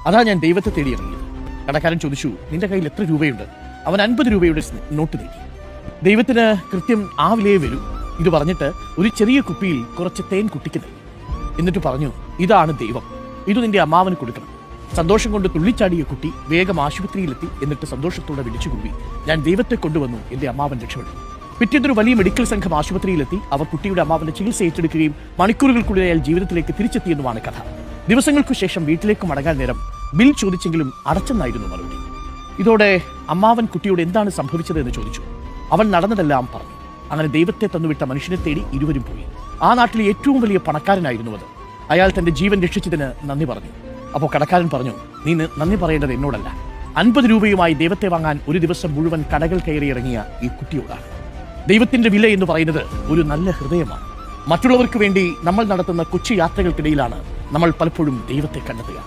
അതാ ഞാൻ ദൈവത്തെ തേടി ഇറങ്ങിയത്. കടക്കാരൻ ചോദിച്ചു, നിന്റെ കയ്യിൽ എത്ര രൂപയുണ്ട്? അവൻ 50 രൂപയുടെ നോട്ട് നീട്ടി. ദൈവത്തിന് കൃത്യം ആ വിലയെ വരൂ. ഇത് പറഞ്ഞിട്ട് ഒരു ചെറിയ കുപ്പിയിൽ കുറച്ച് തേൻ കുട്ടിക്ക് നൽകി. എന്നിട്ട് പറഞ്ഞു, ഇതാണ് ദൈവം, ഇത് നിന്റെ അമ്മാവന് കൊടുക്കണം. സന്തോഷം കൊണ്ട് തുള്ളിച്ചാടിയ കുട്ടി വേഗം ആശുപത്രിയിലെത്തി. എന്നിട്ട് സന്തോഷത്തോടെ വിളിച്ചുകൂവി, ഞാൻ ദൈവത്തെ കൊണ്ടുവന്നു, എന്റെ അമ്മാവൻ രക്ഷപ്പെട്ടു. പിറ്റേന്നൊരു വലിയ മെഡിക്കൽ സംഘം ആശുപത്രിയിലെത്തി. അവർ കുട്ടിയുടെ അമ്മാവന്റെ ചികിത്സ ഏറ്റെടുക്കുകയും മണിക്കൂറുകൾക്കുള്ളിൽ അയാൾ ജീവിതത്തിലേക്ക് തിരിച്ചെത്തിയെന്നുമാണ് കഥ. ദിവസങ്ങൾക്കു ശേഷം വീട്ടിലേക്ക് മടങ്ങാൻ നേരം ബിൽ ചോദിച്ചെങ്കിലും അടച്ചെന്നായിരുന്നു മറുപടി. ഇതോടെ അമ്മാവൻ കുട്ടിയോട് എന്താണ് സംഭവിച്ചത് എന്ന് ചോദിച്ചു. അവൻ നടന്നതെല്ലാം പറഞ്ഞു. അങ്ങനെ ദൈവത്തെ തന്നുവിട്ട മനുഷ്യനെ തേടി ഇരുവരും പോയി. ആ നാട്ടിലെ ഏറ്റവും വലിയ പണക്കാരനായിരുന്നു അത്. അയാൾ തന്റെ ജീവൻ രക്ഷിച്ചതിന് നന്ദി പറഞ്ഞു. അപ്പോൾ കടക്കാരൻ പറഞ്ഞു, നീ നന്ദി പറയേണ്ടത് എന്നോടല്ല, 50 രൂപയുമായി ദൈവത്തെ വാങ്ങാൻ ഒരു ദിവസം മുഴുവൻ കടകൾ കയറി ഇറങ്ങിയ ഈ കുട്ടിയോടാണ്. ദൈവത്തിന്റെ വില എന്ന് പറയുന്നത് ഒരു നല്ല ഹൃദയമാണ്. മറ്റുള്ളവർക്ക് വേണ്ടി നമ്മൾ നടത്തുന്ന കൊച്ചു യാത്രകൾക്കിടയിലാണ് നമ്മൾ പലപ്പോഴും ദൈവത്തെ കണ്ടെത്തുക.